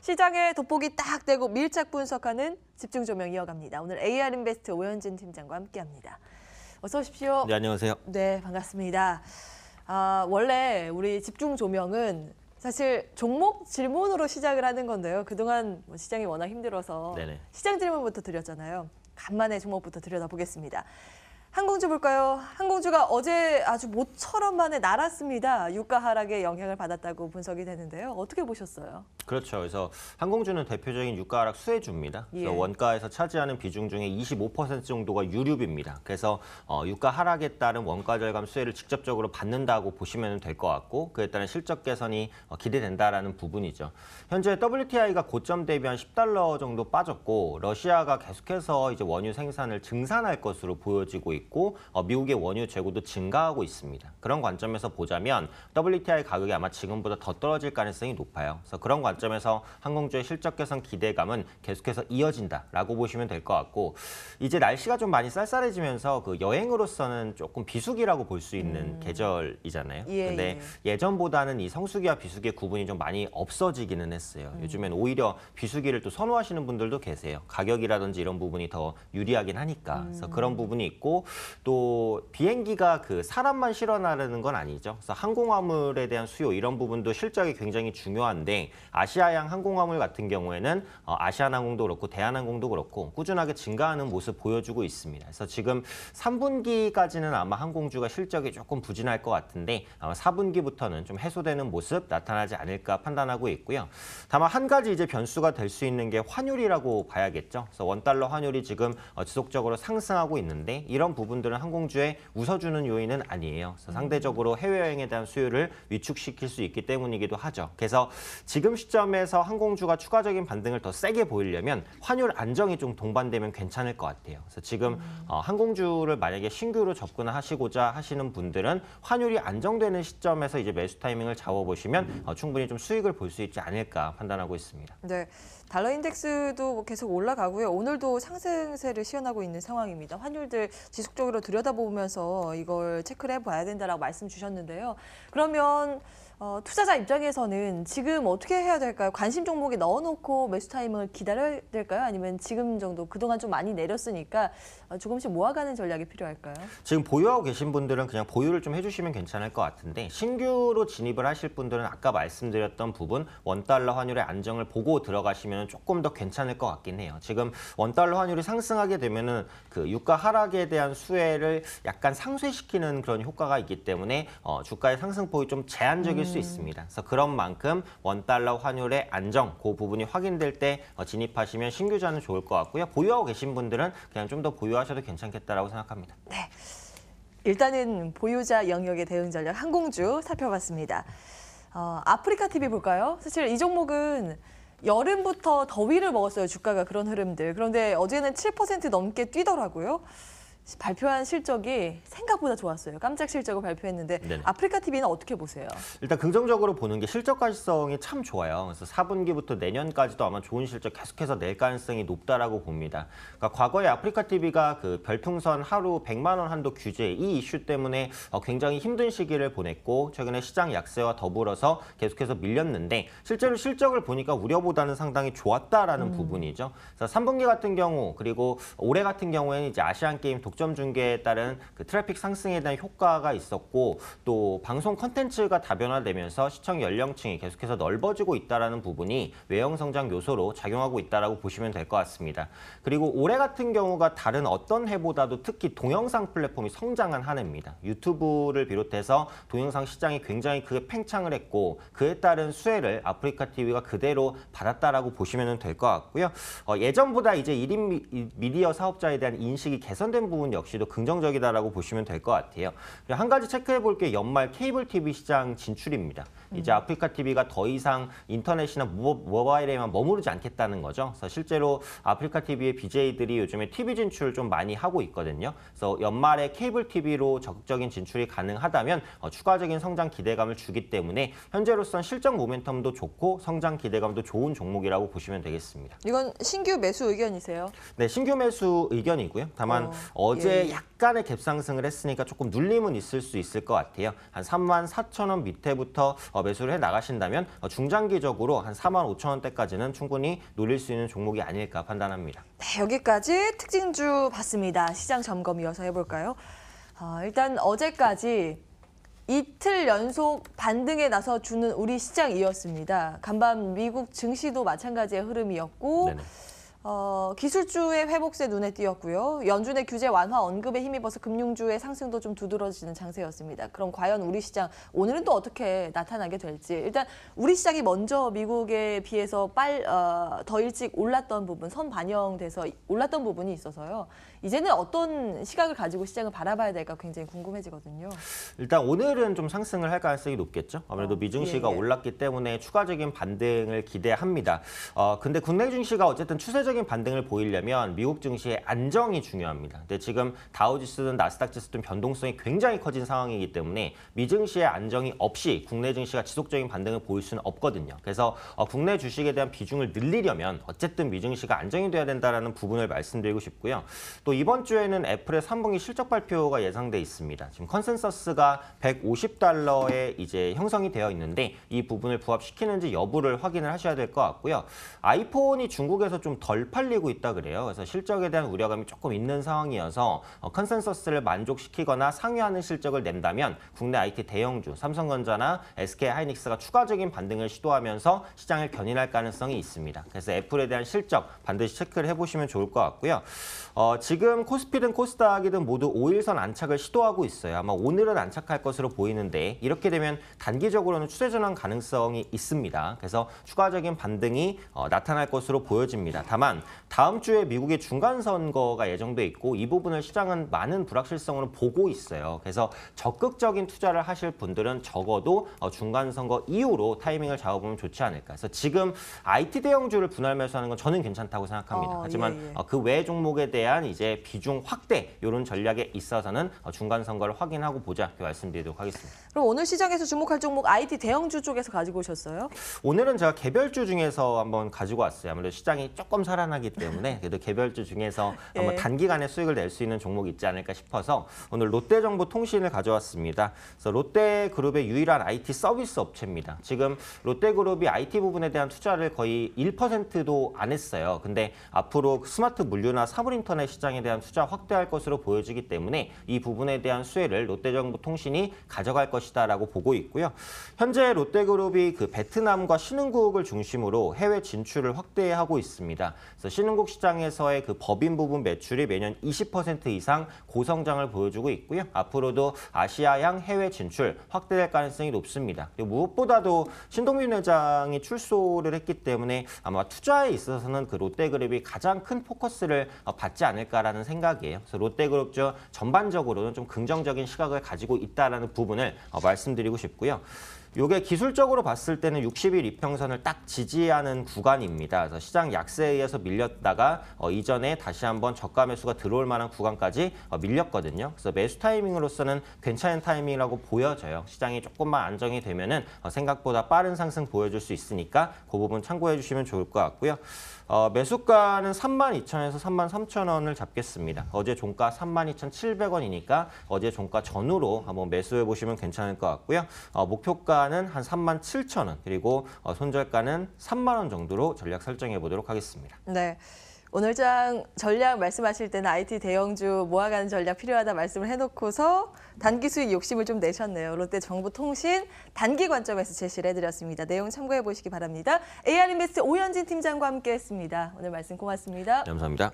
시장에 돋보기 딱 떼고 밀착 분석하는 집중 조명 이어갑니다. 오늘 AR인베스트 오현진 팀장과 함께합니다. 어서 오십시오. 네, 안녕하세요. 네, 반갑습니다. 원래 우리 집중 조명은 사실 종목 질문으로 시작을 하는 건데요. 그동안 시장이 워낙 힘들어서 네네. 시장 질문부터 드렸잖아요. 간만에 종목부터 들여다보겠습니다. 항공주 볼까요? 항공주가 어제 아주 모처럼 만에 날았습니다. 유가 하락에 영향을 받았다고 분석이 되는데요. 어떻게 보셨어요? 그렇죠. 그래서 항공주는 대표적인 유가 하락 수혜주입니다. 그래서 예. 원가에서 차지하는 비중 중에 25% 정도가 유류비입니다. 그래서 유가 하락에 따른 원가 절감 수혜를 직접적으로 받는다고 보시면 될 것 같고 그에 따른 실적 개선이 기대된다라는 부분이죠. 현재 WTI가 고점 대비 한 $10 정도 빠졌고 러시아가 계속해서 이제 원유 생산을 증산할 것으로 보여지고 있고 미국의 원유 재고도 증가하고 있습니다. 그런 관점에서 보자면 WTI 가격이 아마 지금보다 더 떨어질 가능성이 높아요. 그래서 그런 관점에서 항공주의 실적 개선 기대감은 계속해서 이어진다라고 보시면 될 것 같고 이제 날씨가 좀 많이 쌀쌀해지면서 그 여행으로서는 조금 비수기라고 볼 수 있는 계절이잖아요. 예, 근데 예전보다는 이 성수기와 비수기의 구분이 좀 많이 없어지기는 했어요. 요즘엔 오히려 비수기를 또 선호하시는 분들도 계세요. 가격이라든지 이런 부분이 더 유리하긴 하니까. 그래서 그런 부분이 있고 또 비행기가 그 사람만 실어나르는 건 아니죠. 그래서 항공화물에 대한 수요 이런 부분도 실적이 굉장히 중요한데 아시아양 항공화물 같은 경우에는 아시아나항공도 그렇고 대한항공도 그렇고 꾸준하게 증가하는 모습 보여주고 있습니다. 그래서 지금 3분기까지는 아마 항공주가 실적이 조금 부진할 것 같은데 아마 4분기부터는 좀 해소되는 모습 나타나지 않을까 판단하고 있고요. 다만 한 가지 이제 변수가 될 수 있는 게 환율이라고 봐야겠죠. 그래서 원달러 환율이 지금 지속적으로 상승하고 있는데 이런 부분들은 항공주에 웃어주는 요인은 아니에요. 그래서 상대적으로 해외여행에 대한 수요를 위축시킬 수 있기 때문이기도 하죠. 그래서 지금 시점에서 항공주가 추가적인 반등을 더 세게 보이려면 환율 안정이 좀 동반되면 괜찮을 것 같아요. 그래서 지금 항공주를 만약에 신규로 접근하시고자 하시는 분들은 환율이 안정되는 시점에서 이제 매수 타이밍을 잡아보시면 충분히 좀 수익을 볼 수 있지 않을까 판단하고 있습니다. 네, 달러 인덱스도 계속 올라가고요. 오늘도 상승세를 시현하고 있는 상황입니다. 환율들 지속적으로 들여다보면서 이걸 체크를 해봐야 된다라고 말씀 주셨는데요. 그러면 투자자 입장에서는 지금 어떻게 해야 될까요? 관심 종목에 넣어놓고 매수 타이밍을 기다려야 될까요? 아니면 지금 정도 그동안 좀 많이 내렸으니까 조금씩 모아가는 전략이 필요할까요? 지금 보유하고 계신 분들은 그냥 보유를 좀 해주시면 괜찮을 것 같은데 신규로 진입을 하실 분들은 아까 말씀드렸던 부분 원달러 환율의 안정을 보고 들어가시면 조금 더 괜찮을 것 같긴 해요. 지금 원달러 환율이 상승하게 되면은 그 유가 하락에 대한 수혜를 약간 상쇄시키는 그런 효과가 있기 때문에 주가의 상승폭이 좀 제한적일 수 있습니다. 그래서 그런 만큼 원달러 환율의 안정, 그 부분이 확인될 때 진입하시면 신규자는 좋을 것 같고요. 보유하고 계신 분들은 그냥 좀 더 보유하셔도 괜찮겠다라고 생각합니다. 네, 일단은 보유자 영역의 대응 전략 항공주 살펴봤습니다. 아프리카 TV 볼까요? 사실 이 종목은 여름부터 더위를 먹었어요. 주가가 그런 흐름들. 그런데 어제는 7% 넘게 뛰더라고요. 발표한 실적이 생각보다 좋았어요. 깜짝 실적을 발표했는데 네네. 아프리카 TV는 어떻게 보세요? 일단 긍정적으로 보는 게 실적 가시성이 참 좋아요. 그래서 4분기부터 내년까지도 아마 좋은 실적 계속해서 낼 가능성이 높다라고 봅니다. 그러니까 과거에 아프리카 TV가 그 별풍선 하루 100만 원 한도 규제 이 이슈 때문에 굉장히 힘든 시기를 보냈고 최근에 시장 약세와 더불어서 계속해서 밀렸는데 실제로 실적을 보니까 우려보다는 상당히 좋았다라는 부분이죠. 그래서 3분기 같은 경우 그리고 올해 같은 경우에는 이제 아시안 게임 독점 중계에 따른 그 트래픽 상승에 대한 효과가 있었고 또 방송 콘텐츠가 다변화되면서 시청 연령층이 계속해서 넓어지고 있다는 부분이 외형 성장 요소로 작용하고 있다고 보시면 될 것 같습니다. 그리고 올해 같은 경우가 다른 어떤 해보다도 특히 동영상 플랫폼이 성장한 한 해입니다. 유튜브를 비롯해서 동영상 시장이 굉장히 크게 팽창을 했고 그에 따른 수혜를 아프리카 TV가 그대로 받았다라고 보시면 될 것 같고요. 예전보다 이제 1인 미디어 사업자에 대한 인식이 개선된 부분 역시도 긍정적이다라고 보시면 될 것 같아요. 한 가지 체크해 볼 게 연말 케이블 TV 시장 진출입니다. 이제 아프리카 TV가 더 이상 인터넷이나 모바일에만 머무르지 않겠다는 거죠. 그래서 실제로 아프리카 TV의 BJ들이 요즘에 TV 진출을 좀 많이 하고 있거든요. 그래서 연말에 케이블 TV로 적극적인 진출이 가능하다면 추가적인 성장 기대감을 주기 때문에 현재로선 실적 모멘텀도 좋고 성장 기대감도 좋은 종목이라고 보시면 되겠습니다. 이건 신규 매수 의견이세요? 네, 신규 매수 의견이고요. 다만 어제 예. 약간의 갭상승을 했으니까 조금 눌림은 있을 수 있을 것 같아요. 한 34,000원 밑에부터 매수를 해 나가신다면 중장기적으로 한 45,000원대까지는 충분히 노릴 수 있는 종목이 아닐까 판단합니다. 네, 여기까지 특징주 봤습니다. 시장 점검 이어서 해볼까요? 일단 어제까지 이틀 연속 반등에 나서 주는 우리 시장이었습니다. 간밤 미국 증시도 마찬가지의 흐름이었고 네네. 기술주의 회복세 눈에 띄었고요. 연준의 규제 완화 언급에 힘입어서 금융주의 상승도 좀 두드러지는 장세였습니다. 그럼 과연 우리 시장 오늘은 또 어떻게 나타나게 될지. 일단 우리 시장이 먼저 미국에 비해서 더 일찍 올랐던 부분, 선반영돼서 올랐던 부분이 있어서요. 이제는 어떤 시각을 가지고 시장을 바라봐야 될까 굉장히 궁금해지거든요. 일단 오늘은 좀 상승을 할 가능성이 높겠죠. 아무래도 미증시가 예. 올랐기 때문에 추가적인 반등을 기대합니다. 근데 국내 증시가 어쨌든 추세적인 반등을 보이려면 미국 증시의 안정이 중요합니다. 근데 지금 다우지수든 나스닥 지수든 변동성이 굉장히 커진 상황이기 때문에 미증시의 안정이 없이 국내 증시가 지속적인 반등을 보일 수는 없거든요. 그래서 국내 주식에 대한 비중을 늘리려면 어쨌든 미증시가 안정이 돼야 된다는 부분을 말씀드리고 싶고요. 또 이번 주에는 애플의 3분기 실적 발표가 예상돼 있습니다. 지금 컨센서스가 $150에 이제 형성이 되어 있는데 이 부분을 부합시키는지 여부를 확인을 하셔야 될 것 같고요. 아이폰이 중국에서 좀 덜 팔리고 있다 그래요. 그래서 실적에 대한 우려감이 조금 있는 상황이어서 컨센서스를 만족시키거나 상회하는 실적을 낸다면 국내 IT 대형주 삼성전자나 SK하이닉스가 추가적인 반등을 시도하면서 시장을 견인할 가능성이 있습니다. 그래서 애플에 대한 실적 반드시 체크를 해보시면 좋을 것 같고요. 지금 코스피든 코스닥이든 모두 5일선 안착을 시도하고 있어요. 아마 오늘은 안착할 것으로 보이는데 이렇게 되면 단기적으로는 추세 전환 가능성이 있습니다. 그래서 추가적인 반등이 나타날 것으로 보여집니다. 다만 다음 주에 미국의 중간선거가 예정돼 있고 이 부분을 시장은 많은 불확실성으로 보고 있어요. 그래서 적극적인 투자를 하실 분들은 적어도 중간선거 이후로 타이밍을 잡아보면 좋지 않을까. 그래서 지금 IT 대형주를 분할 매수하는 건 저는 괜찮다고 생각합니다. 하지만 예. 그 외 종목에 대한 이제 비중 확대 이런 전략에 있어서는 중간 선거를 확인하고 보자 이렇게 말씀드리도록 하겠습니다. 그럼 오늘 시장에서 주목할 종목 IT 대형주 쪽에서 가지고 오셨어요? 오늘은 제가 개별주 중에서 한번 가지고 왔어요. 아무래도 시장이 조금 살아나기 때문에 그래도 개별주 중에서 한번 단기간에 수익을 낼 수 있는 종목이 있지 않을까 싶어서 오늘 롯데정보통신을 가져왔습니다. 그래서 롯데그룹의 유일한 IT 서비스 업체입니다. 지금 롯데그룹이 IT 부분에 대한 투자를 거의 1%도 안 했어요. 근데 앞으로 스마트 물류나 사물인터넷 시장에 대한 투자 확대할 것으로 보여지기 때문에 이 부분에 대한 수혜를 롯데정보통신이 가져갈 것이다라고 보고 있고요. 현재 롯데그룹이 그 베트남과 신흥국을 중심으로 해외 진출을 확대하고 있습니다. 그래서 신흥국 시장에서의 그 법인 부분 매출이 매년 20% 이상 고성장을 보여주고 있고요. 앞으로도 아시아향 해외 진출 확대될 가능성이 높습니다. 그리고 무엇보다도 신동민 회장이 출소를 했기 때문에 아마 투자에 있어서는 그 롯데그룹이 가장 큰 포커스를 받지 않을까라는 생각이에요. 그래서 롯데그룹 전반적으로는 좀 긍정적인 시각을 가지고 있다는 부분을 말씀드리고 싶고요. 이게 기술적으로 봤을 때는 60일 이평선을 딱 지지하는 구간입니다. 그래서 시장 약세에 의해서 밀렸다가 이전에 다시 한번 저가 매수가 들어올 만한 구간까지 밀렸거든요. 그래서 매수 타이밍으로서는 괜찮은 타이밍이라고 보여져요. 시장이 조금만 안정이 되면은 생각보다 빠른 상승 보여줄 수 있으니까 그 부분 참고해 주시면 좋을 것 같고요. 매수가는 32,000원에서 33,000원을 잡겠습니다. 어제 종가 32,700원이니까 어제 종가 전후로 한번 매수해 보시면 괜찮을 것 같고요. 목표가는 한 37,000원 그리고 손절가는 3만 원 정도로 전략 설정해 보도록 하겠습니다. 네. 오늘 장 전략 말씀하실 때는 IT 대형주 모아가는 전략 필요하다 말씀을 해놓고서 단기 수익 욕심을 좀 내셨네요. 롯데정보통신 단기 관점에서 제시를 해드렸습니다. 내용 참고해 보시기 바랍니다. AR인베스트 오현진 팀장과 함께했습니다. 오늘 말씀 고맙습니다. 감사합니다.